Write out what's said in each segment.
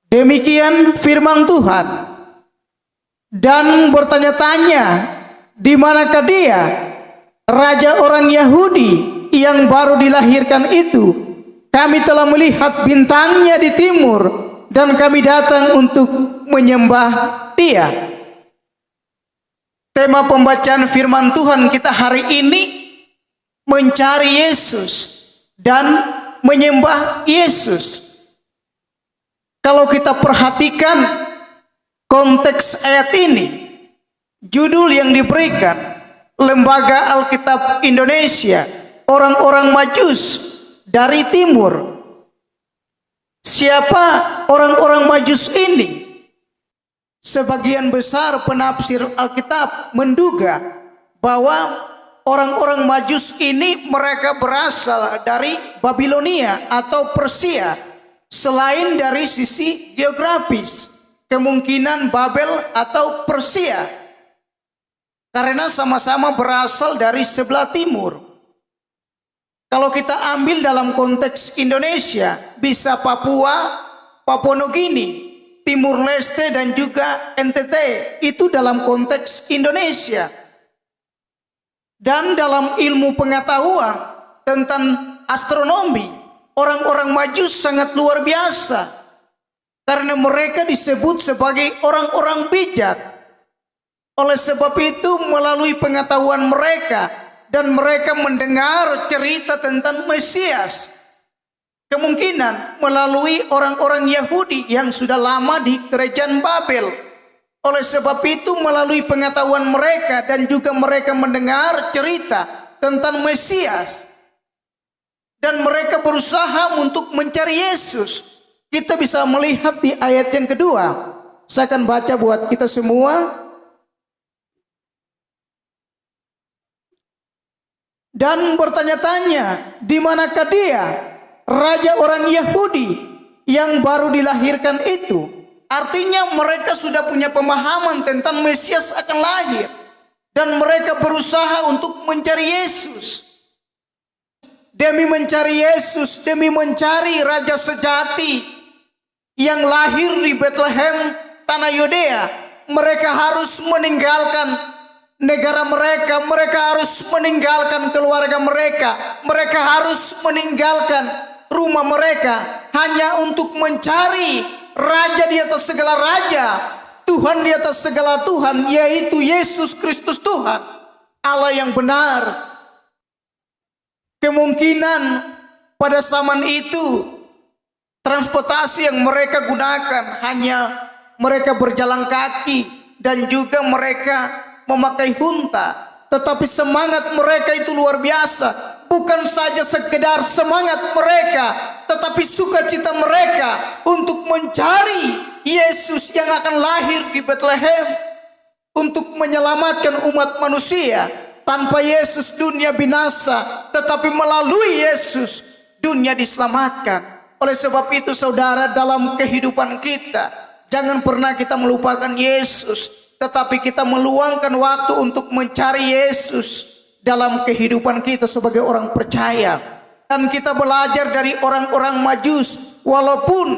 Demikian firman Tuhan. Dan bertanya-tanya, di manakah dia, raja orang Yahudi yang baru dilahirkan itu? Kami telah melihat bintangnya di timur, dan kami datang untuk menyembah dia. Tema pembacaan firman Tuhan kita hari ini mencari Yesus dan menyembah Yesus. Kalau kita perhatikan konteks ayat ini, judul yang diberikan Lembaga Alkitab Indonesia, orang-orang Majus dari timur. Siapa orang-orang Majus ini? Sebagian besar penafsir Alkitab menduga bahwa orang-orang Majus ini mereka berasal dari Babilonia atau Persia. Selain dari sisi geografis, kemungkinan Babel atau Persia, karena sama-sama berasal dari sebelah timur. Kalau kita ambil dalam konteks Indonesia, bisa Papua, Papua Nugini, Timur Leste dan juga NTT, itu dalam konteks Indonesia. Dan dalam ilmu pengetahuan tentang astronomi, orang-orang Majus sangat luar biasa, karena mereka disebut sebagai orang-orang bijak. Oleh sebab itu, melalui pengetahuan mereka dan mereka mendengar cerita tentang Mesias, kemungkinan melalui orang-orang Yahudi yang sudah lama di kerajaan Babel. Oleh sebab itu, melalui pengetahuan mereka dan juga mereka mendengar cerita tentang Mesias, dan mereka berusaha untuk mencari Yesus. Kita bisa melihat di ayat yang kedua. Saya akan baca buat kita semua. Dan bertanya-tanya, di manakah dia, raja orang Yahudi yang baru dilahirkan itu? Artinya mereka sudah punya pemahaman tentang Mesias akan lahir, dan mereka berusaha untuk mencari Yesus. Demi mencari Yesus, demi mencari raja sejati yang lahir di Bethlehem, tanah Yudea, mereka harus meninggalkan negara mereka, mereka harus meninggalkan keluarga mereka, mereka harus meninggalkan rumah mereka hanya untuk mencari raja di atas segala raja, Tuhan di atas segala Tuhan, yaitu Yesus Kristus Tuhan, Allah yang benar. Kemungkinan pada zaman itu transportasi yang mereka gunakan hanya mereka berjalan kaki dan juga mereka memakai unta, tetapi semangat mereka itu luar biasa. Bukan saja sekedar semangat mereka, tetapi sukacita mereka untuk mencari Yesus yang akan lahir di Bethlehem untuk menyelamatkan umat manusia. Tanpa Yesus dunia binasa, tetapi melalui Yesus dunia diselamatkan. Oleh sebab itu saudara, dalam kehidupan kita jangan pernah kita melupakan Yesus, tetapi kita meluangkan waktu untuk mencari Yesus dalam kehidupan kita sebagai orang percaya. Dan kita belajar dari orang-orang Majus, walaupun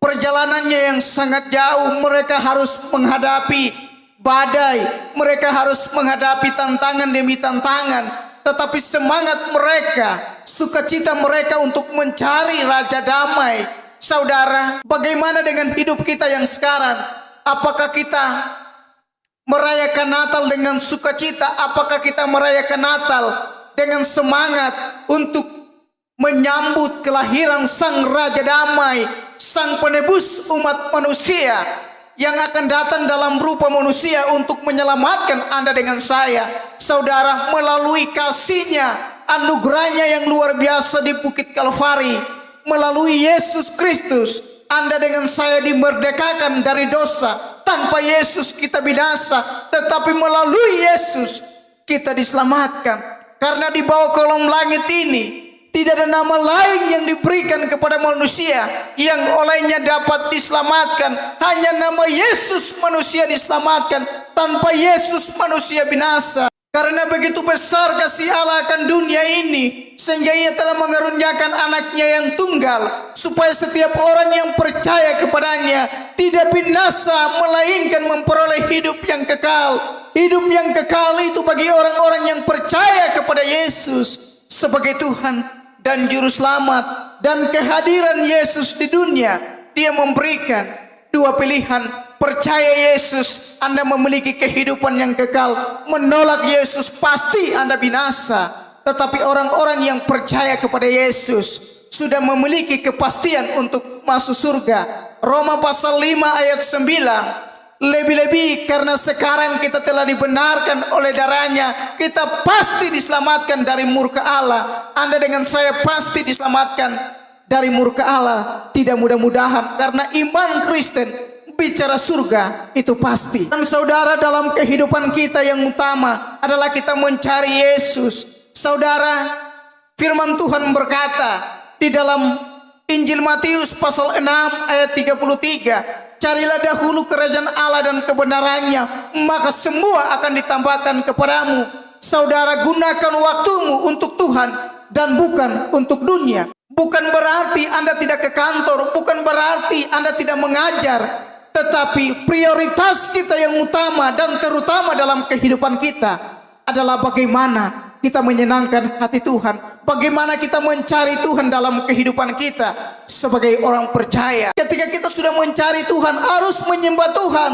perjalanannya yang sangat jauh, mereka harus menghadapi badai, mereka harus menghadapi tantangan demi tantangan, tetapi semangat mereka, sukacita mereka untuk mencari Raja Damai. Saudara, bagaimana dengan hidup kita yang sekarang? Apakah kita merayakan Natal dengan sukacita? Apakah kita merayakan Natal dengan semangat untuk menyambut kelahiran Sang Raja Damai, Sang Penebus umat manusia yang akan datang dalam rupa manusia untuk menyelamatkan Anda dengan saya? Saudara, melalui kasih-Nya, anugerah-Nya yang luar biasa di Bukit Kalvari, melalui Yesus Kristus, Anda dengan saya dimerdekakan dari dosa. Tanpa Yesus kita binasa, tetapi melalui Yesus kita diselamatkan. Karena di bawah kolong langit ini tidak ada nama lain yang diberikan kepada manusia yang olehnya dapat diselamatkan. Hanya nama Yesus manusia diselamatkan. Tanpa Yesus manusia binasa. Karena begitu besar kasih Allah akan dunia ini, sehingga ia telah mengaruniakan anaknya yang tunggal, supaya setiap orang yang percaya kepadanya tidak binasa, melainkan memperoleh hidup yang kekal. Hidup yang kekal itu bagi orang-orang yang percaya kepada Yesus sebagai Tuhan dan Juru Selamat. Dan kehadiran Yesus di dunia, Dia memberikan dua pilihan. Percaya Yesus, Anda memiliki kehidupan yang kekal. Menolak Yesus, pasti Anda binasa. Tetapi orang-orang yang percaya kepada Yesus sudah memiliki kepastian untuk masuk surga. Roma pasal 5 ayat 9. Lebih-lebih karena sekarang kita telah dibenarkan oleh darahnya, kita pasti diselamatkan dari murka Allah. Anda dengan saya pasti diselamatkan dari murka Allah. Tidak mudah-mudahan, karena iman Kristen bicara surga itu pasti. Dan saudara, dalam kehidupan kita yang utama adalah kita mencari Yesus. Saudara, firman Tuhan berkata di dalam Injil Matius pasal 6 ayat 33, carilah dahulu kerajaan Allah dan kebenarannya, maka semua akan ditambahkan kepadamu. Saudara, gunakan waktumu untuk Tuhan dan bukan untuk dunia. Bukan berarti Anda tidak ke kantor, bukan berarti Anda tidak mengajar, tetapi prioritas kita yang utama dan terutama dalam kehidupan kita adalah bagaimana kita menyenangkan hati Tuhan, bagaimana kita mencari Tuhan dalam kehidupan kita sebagai orang percaya. Ketika kita sudah mencari Tuhan, harus menyembah Tuhan.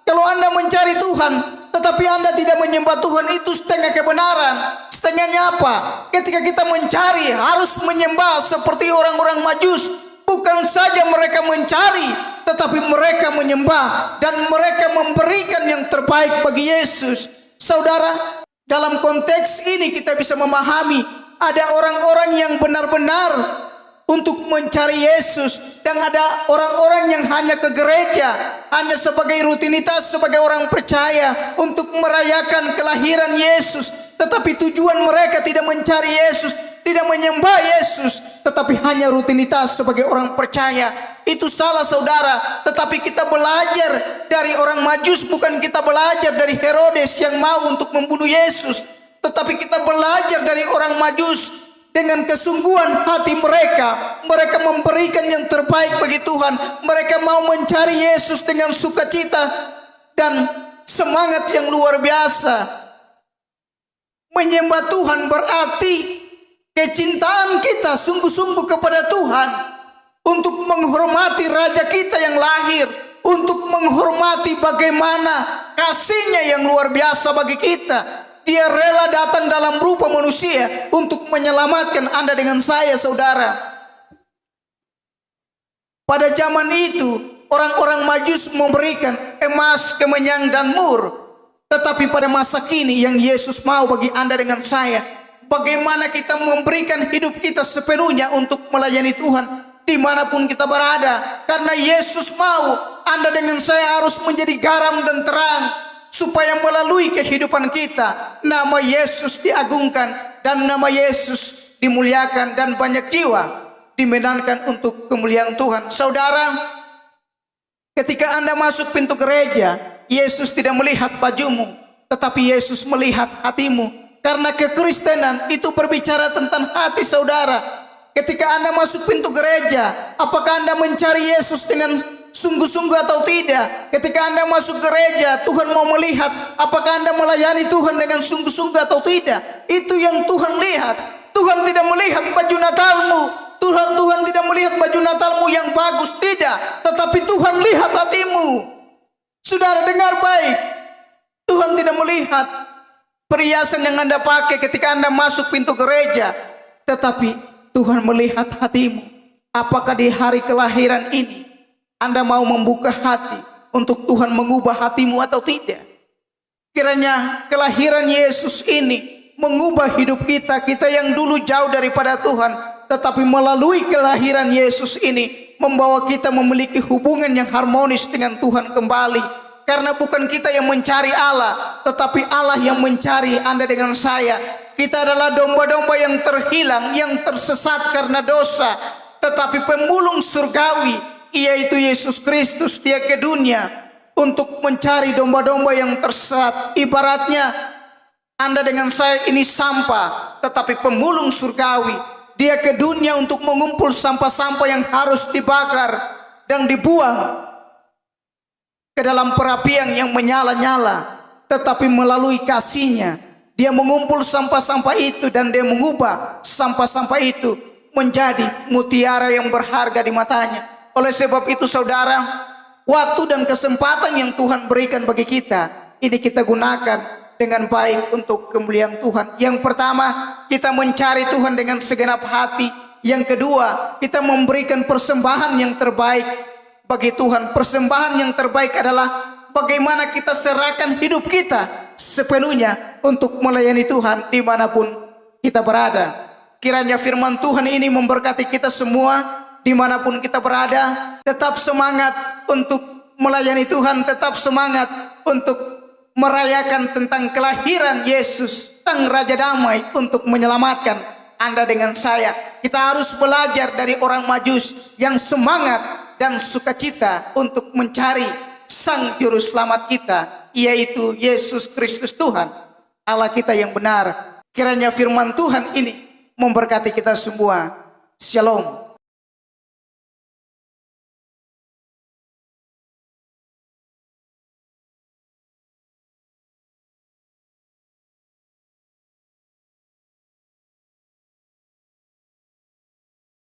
Kalau Anda mencari Tuhan tetapi Anda tidak menyembah Tuhan, itu setengah kebenaran. Setengahnya apa? Ketika kita mencari, harus menyembah seperti orang-orang Majus. Bukan saja mereka mencari, tetapi mereka menyembah dan mereka memberikan yang terbaik bagi Yesus. Saudara, dalam konteks ini kita bisa memahami ada orang-orang yang benar-benar untuk mencari Yesus, dan ada orang-orang yang hanya ke gereja hanya sebagai rutinitas, sebagai orang percaya untuk merayakan kelahiran Yesus, tetapi tujuan mereka tidak mencari Yesus, tidak menyembah Yesus, tetapi hanya rutinitas sebagai orang percaya. Itu salah, saudara. Tetapi kita belajar dari orang Majus, bukan kita belajar dari Herodes yang mau untuk membunuh Yesus, tetapi kita belajar dari orang Majus. Dengan kesungguhan hati mereka, mereka memberikan yang terbaik bagi Tuhan. Mereka mau mencari Yesus dengan sukacita dan semangat yang luar biasa. Menyembah Tuhan berarti kecintaan kita sungguh-sungguh kepada Tuhan, untuk menghormati Raja kita yang lahir, untuk menghormati bagaimana kasih-Nya yang luar biasa bagi kita. Dia rela datang dalam rupa manusia untuk menyelamatkan Anda dengan saya, saudara. Pada zaman itu, orang-orang Majus memberikan emas, kemenyan, dan mur. Tetapi pada masa kini yang Yesus mau bagi Anda dengan saya, bagaimana kita memberikan hidup kita sepenuhnya untuk melayani Tuhan dimanapun kita berada. Karena Yesus mau Anda dengan saya harus menjadi garam dan terang, supaya melalui kehidupan kita nama Yesus diagungkan dan nama Yesus dimuliakan, dan banyak jiwa dimenangkan untuk kemuliaan Tuhan. Saudara, ketika Anda masuk pintu gereja, Yesus tidak melihat bajumu, tetapi Yesus melihat hatimu. Karena kekristenan itu berbicara tentang hati, saudara. Ketika Anda masuk pintu gereja, apakah Anda mencari Yesus dengan sungguh-sungguh atau tidak? Ketika Anda masuk gereja, Tuhan mau melihat apakah Anda melayani Tuhan dengan sungguh-sungguh atau tidak. Itu yang Tuhan lihat. Tuhan tidak melihat baju Natalmu, Tuhan tidak melihat baju Natalmu yang bagus, tidak. Tetapi Tuhan lihat hatimu. Saudara, dengar baik. Tuhan tidak melihat perhiasan yang Anda pakai ketika Anda masuk pintu gereja, tetapi Tuhan melihat hatimu. Apakah di hari kelahiran ini Anda mau membuka hati untuk Tuhan mengubah hatimu atau tidak? Kiranya kelahiran Yesus ini mengubah hidup kita. Kita yang dulu jauh daripada Tuhan, tetapi melalui kelahiran Yesus ini membawa kita memiliki hubungan yang harmonis dengan Tuhan kembali. Karena bukan kita yang mencari Allah, tetapi Allah yang mencari Anda dengan saya. Kita adalah domba-domba yang terhilang, yang tersesat karena dosa, tetapi pemulung surgawi, yaitu Yesus Kristus, Dia ke dunia untuk mencari domba-domba yang tersesat. Ibaratnya Anda dengan saya ini sampah, tetapi pemulung surgawi. Dia ke dunia untuk mengumpul sampah-sampah yang harus dibakar dan dibuang ke dalam perapian yang menyala-nyala. Tetapi melalui kasihnya, dia mengumpul sampah-sampah itu dan dia mengubah sampah-sampah itu menjadi mutiara yang berharga di matanya. Oleh sebab itu saudara, waktu dan kesempatan yang Tuhan berikan bagi kita, ini kita gunakan dengan baik untuk kemuliaan Tuhan. Yang pertama, kita mencari Tuhan dengan segenap hati. Yang kedua, kita memberikan persembahan yang terbaik bagi Tuhan. Persembahan yang terbaik adalah bagaimana kita serahkan hidup kita sepenuhnya untuk melayani Tuhan dimanapun kita berada. Kiranya firman Tuhan ini memberkati kita semua dimanapun kita berada. Tetap semangat untuk melayani Tuhan, tetap semangat untuk merayakan tentang kelahiran Yesus, Sang Raja Damai, untuk menyelamatkan Anda dengan saya. Kita harus belajar dari orang Majus yang semangat dan sukacita untuk mencari Sang Juru Selamat kita, yaitu Yesus Kristus Tuhan, Allah kita yang benar. Kiranya firman Tuhan ini memberkati kita semua. Shalom.